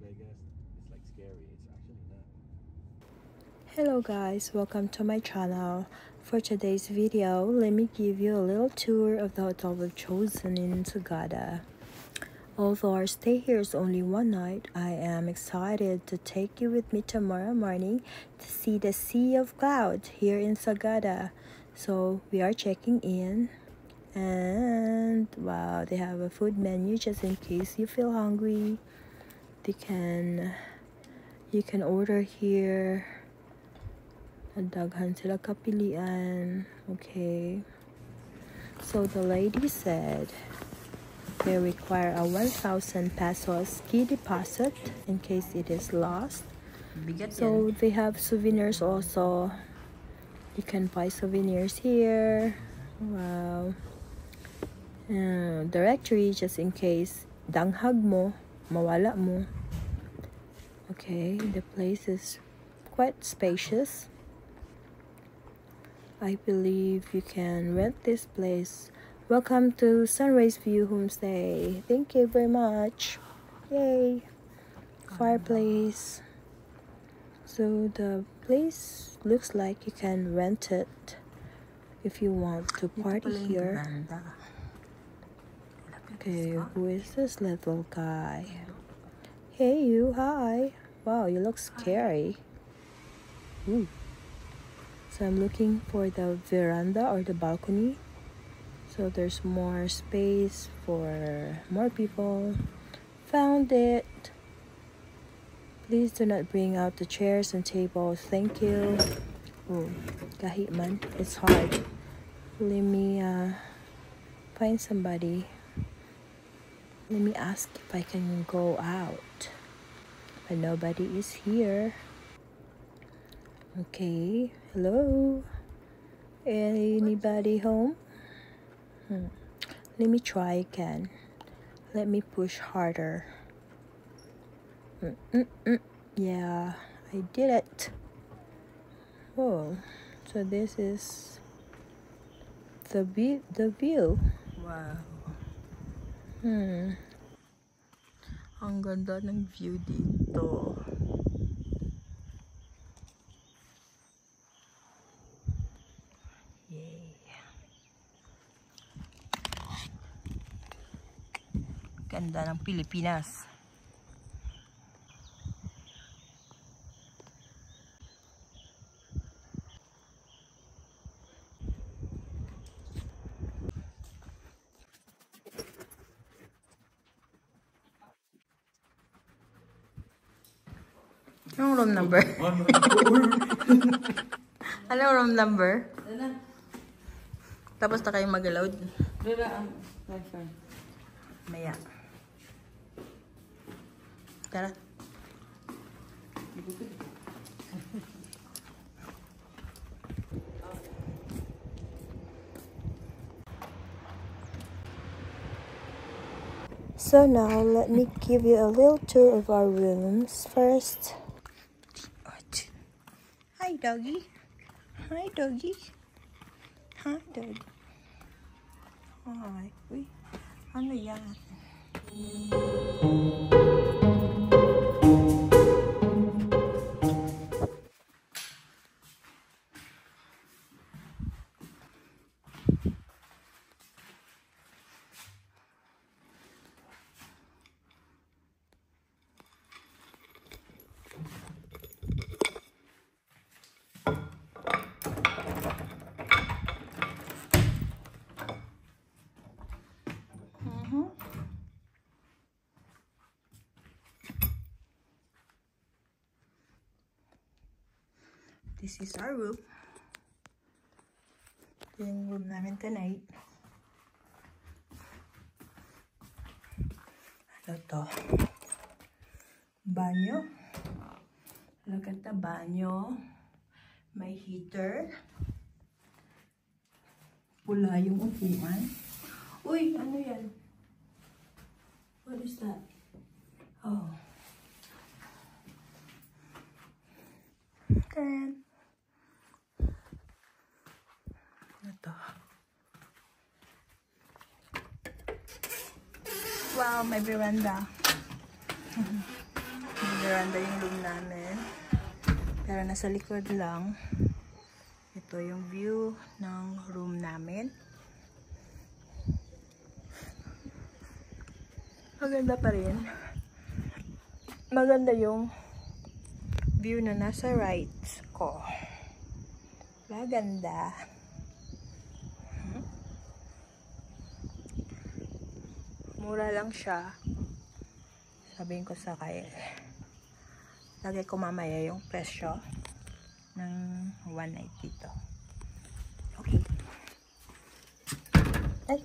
I guess it's like scary. It's actually not. Hello guys, welcome to my channel. For today's video, let me give you a little tour of the hotel we've chosen in Sagada. Although our stay here is only one night, I am excited to take you with me tomorrow morning to see the Sea of Clouds here in Sagada. So we are checking in, and wow, they have a food menu just in case you feel hungry. You can order here. Daghan sila kapilian. Okay. So the lady said they require a 1,000 pesos key deposit in case it is lost. So they have souvenirs also. You can buy souvenirs here. Wow. Directory just in case danghag mo, mawala mo. Okay, the place is quite spacious. I believe you can rent this place. Welcome to Sunrise View Homestay. Thank you very much. Yay! Fireplace. So the place looks like you can rent it if you want to party here. Okay, who is this little guy? Hey you, hi. Wow, you look scary. Ooh. So I'm looking for the veranda or the balcony. So there's more space for more people. Found it. Please do not bring out the chairs and tables. Thank you. Oh, kahit man. It's hard. Let me find somebody. Let me ask if I can go out. But nobody is here. Okay. Hello? Anybody home? Let me try again. Let me push harder. Yeah, I did it. Oh, so this is the view. Wow. Ang ganda ng view dito. Yay. Ganda ng Pilipinas. Anong room number? Anong room number? Tapos na kayo mag-load? Maya. Tara. So now let me give you a little tour of our rooms first. Hi doggy. Hi doggy. Hi doggy. Hi. Uy, ano yan? This is our room. Yung room namin tonight. Ano to? Banyo. Look at the banyo. May heater. Pula yung upuan. Uy, ano yan? What is that? Oh. Then, ito. Wow, may veranda. maganda yung room namin. Pero nasa likod lang. Ito yung view ng room namin. Maganda pa rin. Maganda yung view na nasa right ko. Maganda. Mura lang siya. Sabihin ko sa Kyle. Lagay ko mamaya yung presyo ng 1 night dito. Okay. Ay.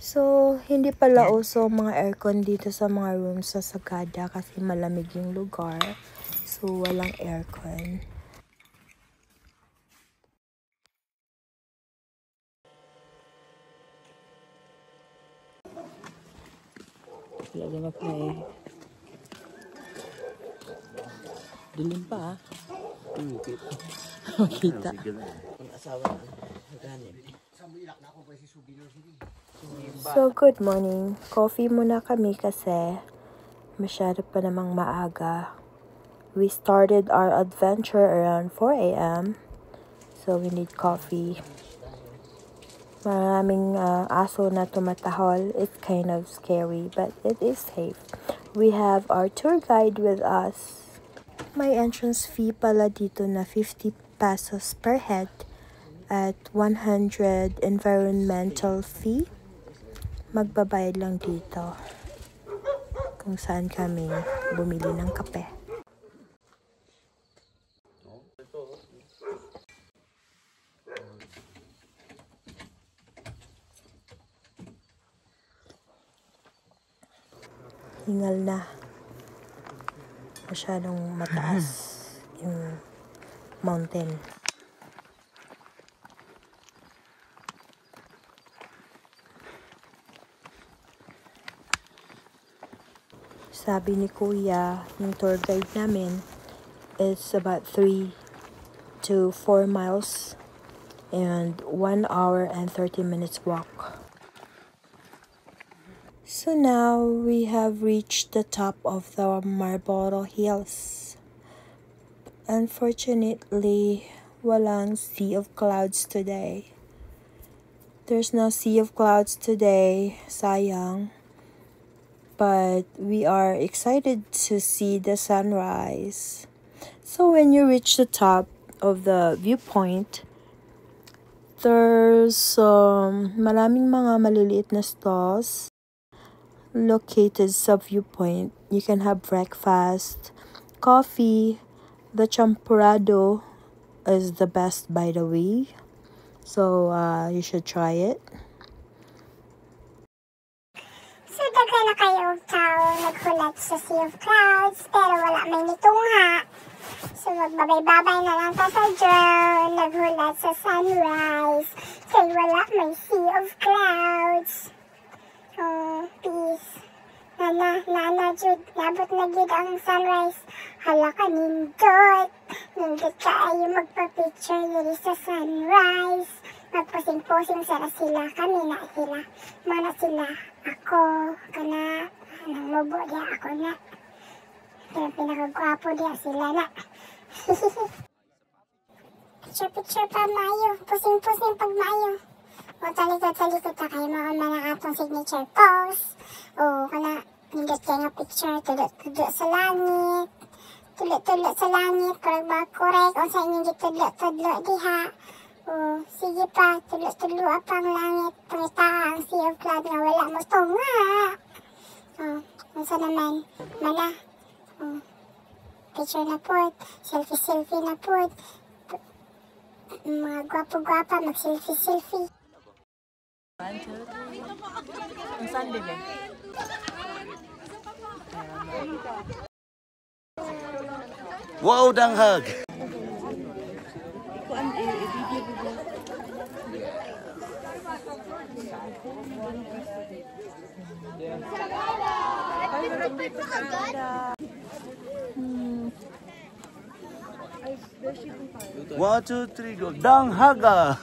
So, hindi pala uso mga aircon dito sa mga rooms sa Sagada kasi malamig yung lugar. So, walang aircon. Wala na pa eh. Dilim pa ah. Makita. Ang asawa na. Naganim. So, good morning. Coffee muna kami kasi masyado pa namang maaga. We started our adventure around 4 a.m. So, we need coffee. Maraming aso na tumatahol. It's kind of scary, but it is safe. We have our tour guide with us. May entrance fee pala dito na 50 pesos per head at 100 environmental fee. Magbabayad lang dito kung saan kami bumili ng kape. Hingal na. Masyadong mataas yung mountain. Sabi ni Kuya, yung tour guide namin, it's about 3 to 4 miles and 1 hour and 30 minutes walk. So now we have reached the top of the Marlboro Hills. Unfortunately, walang sea of clouds today. There's no sea of clouds today, sayang. But we are excited to see the sunrise. So when you reach the top of the viewpoint, there's maraming mga maliliit na stalls located sa viewpoint. You can have breakfast, coffee. The champurrado is the best, by the way. So you should try it. So, daghan na kayo tao naghulat sa Sea of Clouds, pero wala may nitungha. So, magbabay-babay na lang ta sa drone, naghulat sa sunrise, kay wala may Sea of Clouds. Oh, peace. Nana, Jude, nabot na Jude ang sunrise. Hala ka, nindot. Nindot ka ayo magpa-picture diri sa sunrise. Magposing-posing sana sila, kami na sila. Mana sila, ako, kana, nangubo dia, ako na. Pero pinakagwapo dia, sila na. Picture pa Mayo, posing-posing pag Mayo. O talikod-talikod ta kayo mga atong signature pose. O kana, nindot kayo nga picture, tulot-tulot sa langit. Tulot-tulot sa langit, parang makorek, o sa inyong gitudlot-tudlot diha. O, sige pa, tulot-tulot pang langit, pangita ang Sea of Cloud nga wala mo tunga. O, unsa naman, mana. O, picture na po, selfie na po. Mga gwapo-gwapa, mag-selfie. 1, 2, 3. Ang saan bebe? Wow, danghag! One, two, three, go. Danghaga!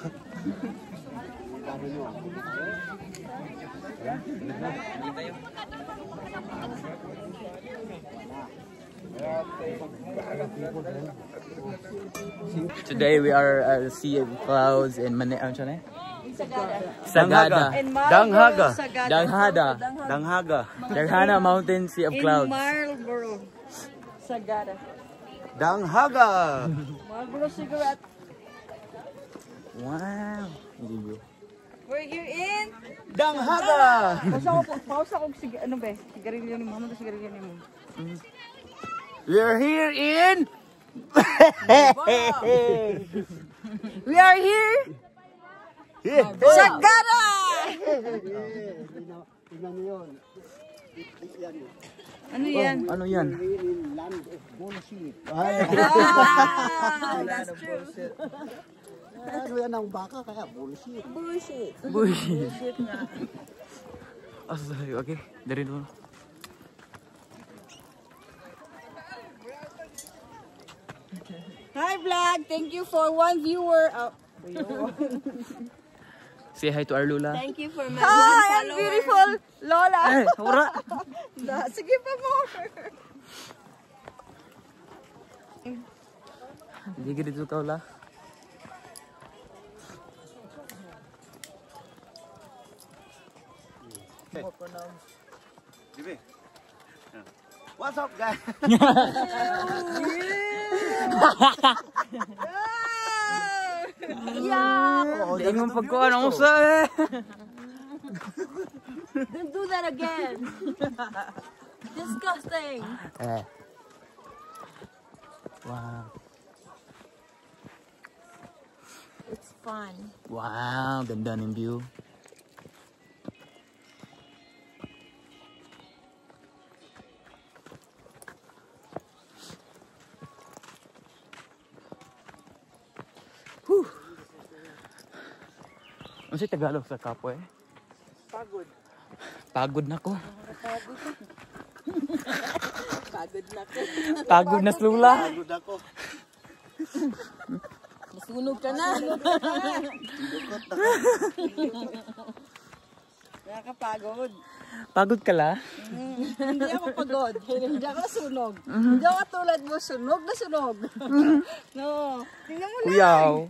Today we are at the Sea of Clouds in Sagada. Danghaga. Danghada. Darhana Mountain, Sea of Clouds. Marlboro. Sagada. Danghaga. Marlboro cigarette. Wow. We're here in Danghaga. pausa ko ano ba? Sigarilyo ni Mama, sigarilyo ni Mama. We're here in We are here Sagada. Ano yan? Ano yan? That's true. Ano yan ang baka kaya bullshit. Bullshit. Bullshit. Okay, dari dulu. Hi vlog, thank you for 1 viewer. Say hi to our Lula. Thank you for my Hi, I'm beautiful Lola. Ura. Sige pa more. Hindi dito ka wala. What's up, guys? Hindi mo pagkuhan ang usa eh. Don't do that again. Disgusting. Wow. It's fun. Wow, ganda ng view. Ano si Tagalog sa kapwa eh? Pagod. Pagod na ko. Pagod na ko. Pagod na Lula. Pagod ako. Masunog ka na. Nakakapagod. Pagod ka la? Hindi ako pagod. Hindi ako nasunog. Hindi ako tulad mo. Sunog na sunog. No. Tingnan mo lang. Kuyaw.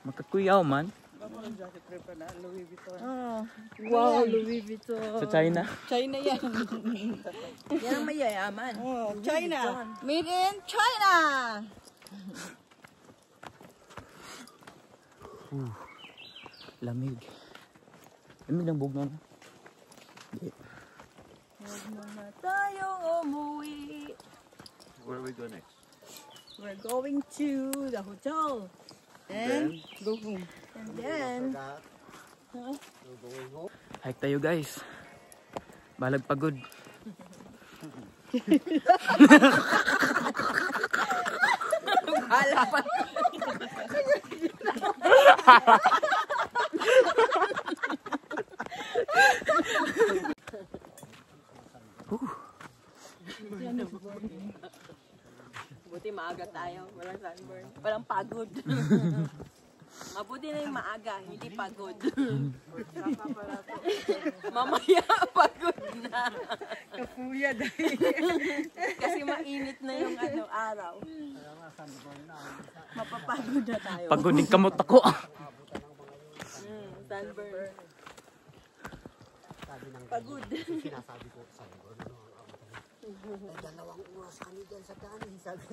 Magkakuyaw man. Wow, Louis Vuitton. Sa China. China yan. Yan ang mayayaman. Oh, China. Made in China. Lamig. Lamig ng bugno na. Huwag muna tayong umuwi. Where we go next? We're going to the hotel. And go home. And then, Hike tayo guys. Balag pagod. hala pa. Buti maaga tayo. Walang sunburn. Walang pagod. Mabuti na yung maaga, hindi pagod. Mamaya pagod na. Kapuya dahil. Kasi mainit na yung araw. Mapapagod na tayo. Pagod din kamot ako. Sunburn. Pagod. Sinasabi ko sa iyo. Dalawang oras kami dyan sa daan. Sabi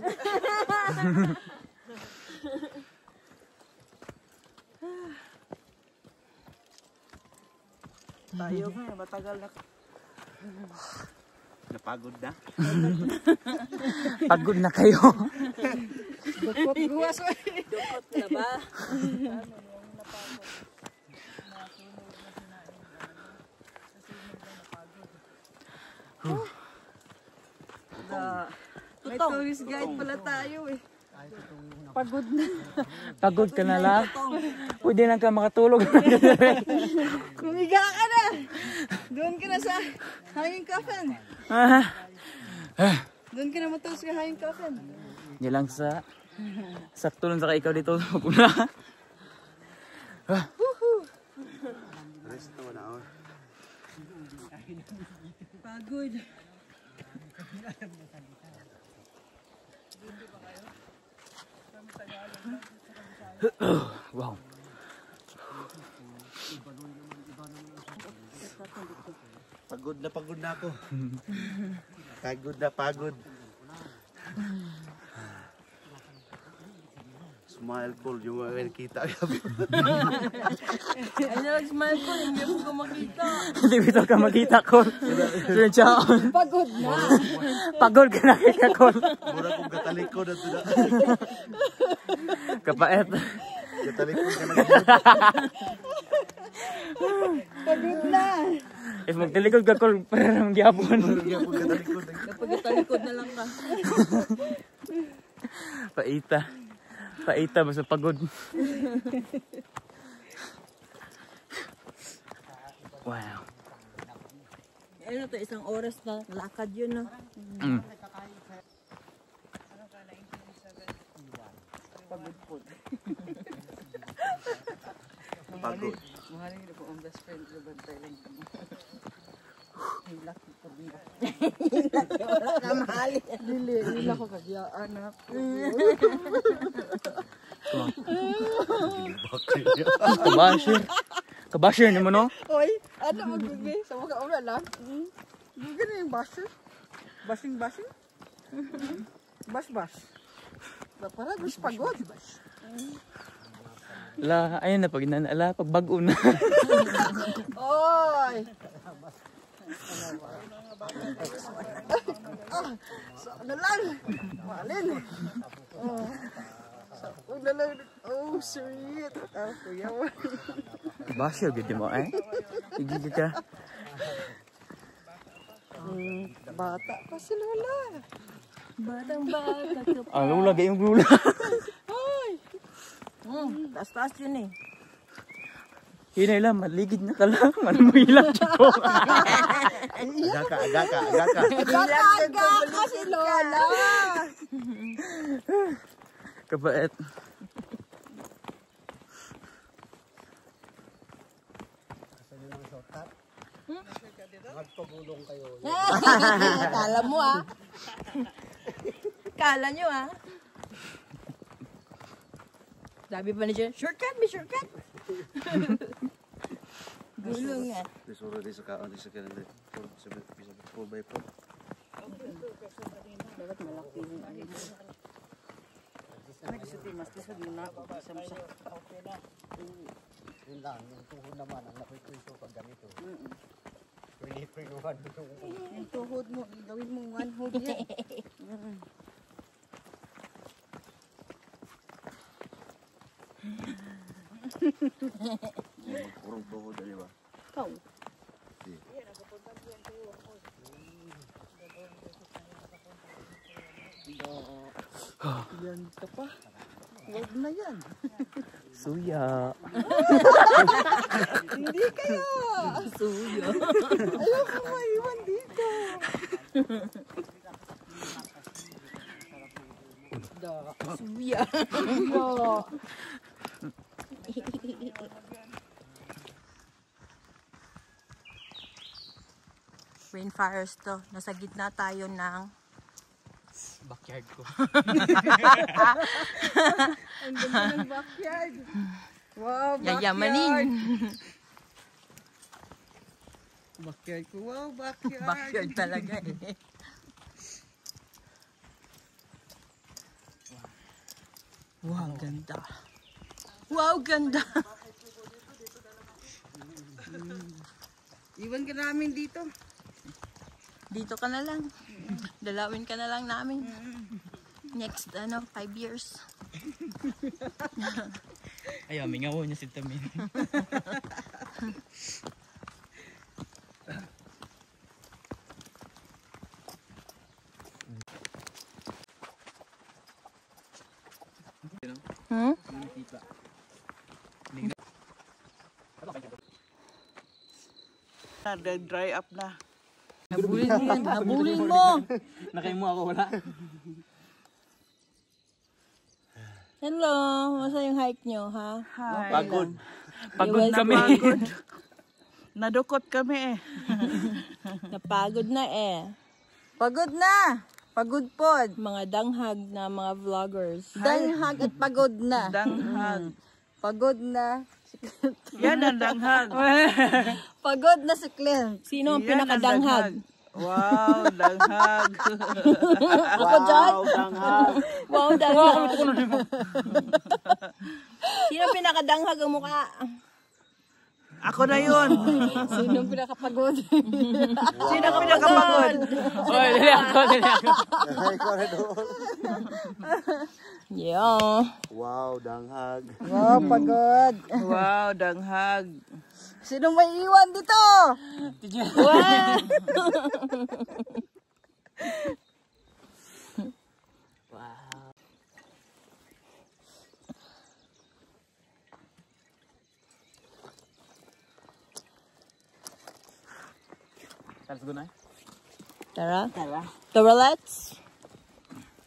Tayo nga, matagal na. Napagod na? Pagod na kayo. Dukot guwas. Dukot na ba? May tourist guide pala tayo eh. Pagod na. Pagod ka na la. Pwede na ka makatulog. Kumiga ka na. Doon ka na sa hanging coffin. Doon ka na matulog sa hanging coffin. Hindi lang sa sakto lang sa ikaw dito. Puna. Rest na 1 hour. Pagod. Wow. Pagod na ako. Pagod. Smile Paul, yung mga nakita. Ay, nag-smile ko, hindi ko makita. Hindi bito ka makita ko. Pagod na. Pagod ka nakita ko. Mura kong katalikod at sila. Kapait. Katalikod ka na. Pagod na. If magtalikod ka ko, parang gyapon. Napagtalikod na lang ka. Paita, basta pagod. Wow. Ano to, isang oras na lakad yun, no? Pagod po. Pagod. Mahaling na po ang best friend ko bantay lang kami. Hilak ko biya. Wala ka mahali. Hilak ko kagya, anak. Kabasher ni mo, no? Oy, ano magbibi? Sa mga kaula lang? Gano'n yung basher? Bashing? Bash. Para gusto pagod. La, ayun na, pag inanala, pag bago na. Oy! Ano lang? Malin. Ano lang? Oh, sweet. Kuya mo. Kabasher, ganda mo, eh? Sige ka. Bata pa si Lola. Batang-bata. Lula, gayong lula. Hoy! Taas-taas yun eh. Hinay lang, maligid na ka lang. Ano mo ilang dito? Agaka. Aga ka si Lola! Kabait. Magpagulong kayo. Kala mo ah. Kala nyo ah. Sabi pa niya, shortcut. Gulong nga. Disuro di sa kaon, di sa kanan. 4x4. Dapat malaki yung alin. Ano kasi mas lisod mo na. Yun lang, yung tuhod naman, ang laki-tuyo pag ganito. Pwede-pwede Yung tuhod mo, gawin mong one hold yan. Urong tuhod, di ba? Ikaw. Yan ka pa. Huwag na yan. Suya. Hindi kayo. Suya. Ayoko maiwan dito. Suya. Rainforest to. Nasa gitna tayo ng Backyard ko. ang ganda ng backyard. Wow, backyard. Yayamanin. Backyard ko. Wow, backyard. Backyard talaga eh. Wow, ganda. Wow, ganda. Iwan ka namin dito. Dito ka na lang. Dalawin ka na lang namin. Next, 5 years. Ayaw, mingaw niya si Tamin. Dry up na. Habulin mo yan. Habulin mo. Nakay mo ako, wala. Hello, masa yung hike nyo, ha? Hi. Pagod. Pagod kami. Nadukot kami eh. Napagod na eh. Pagod na! Pagod pod. Mga danghag na mga vloggers. Danghag at pagod na. Danghag. Pagod na. Yan ang danghag. Pagod na si Clint. Sino ang Yan ang pinakadanghag? Wow, danghag. Ako dyan. Wow, danghag. Sino ang pinakadanghag ang mukha? Ako na yun. Sino pinakapagod? Sino pinakapagod? Oy, dali ako. Ay, ko na doon. Yeah. Wow, danghag. Wow, pagod. Wow, danghag. Sino may iwan dito? Let's go na. Tara. Tara, let's.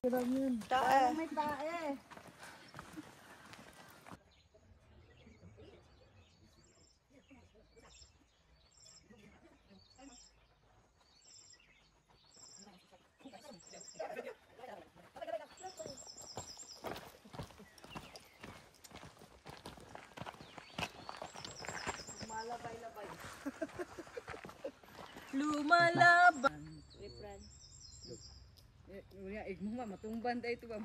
May tae. Lumalaban. Matumban tayo ito ba?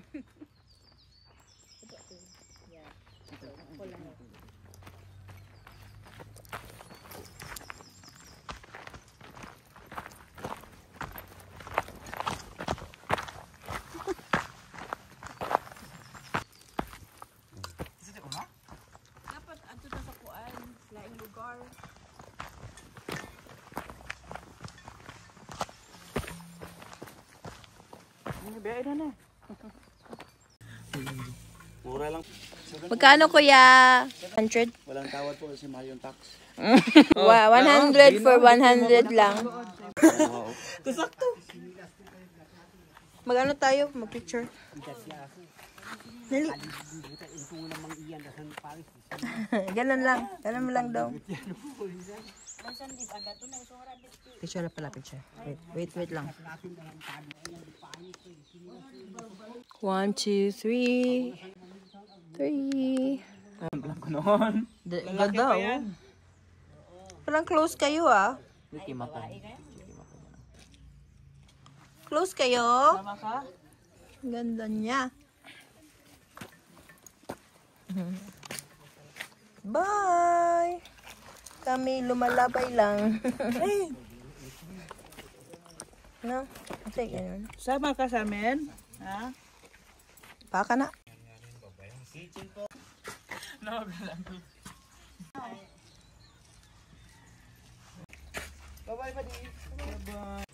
Dapat ato na sa kuan, laing lugar. Mura lang. Magkano kuya? 100? Walang tawad po kasi mahal yung tax. 100 for 100 lang. Magano tayo? Mag-picture. Dali. Ganun lang. Ganun mo lang daw. Picture na pala, picture. Wait lang. 1, 2, 3. 3. Blanco noon. Ganda oh. Parang close kayo ah. Close kayo. Ganda niya. Bye! Kami lumalabay lang. No? Sige, ganun. Sama ka sa amin? Ha? Baka na. Bye-bye, buddy. Bye-bye.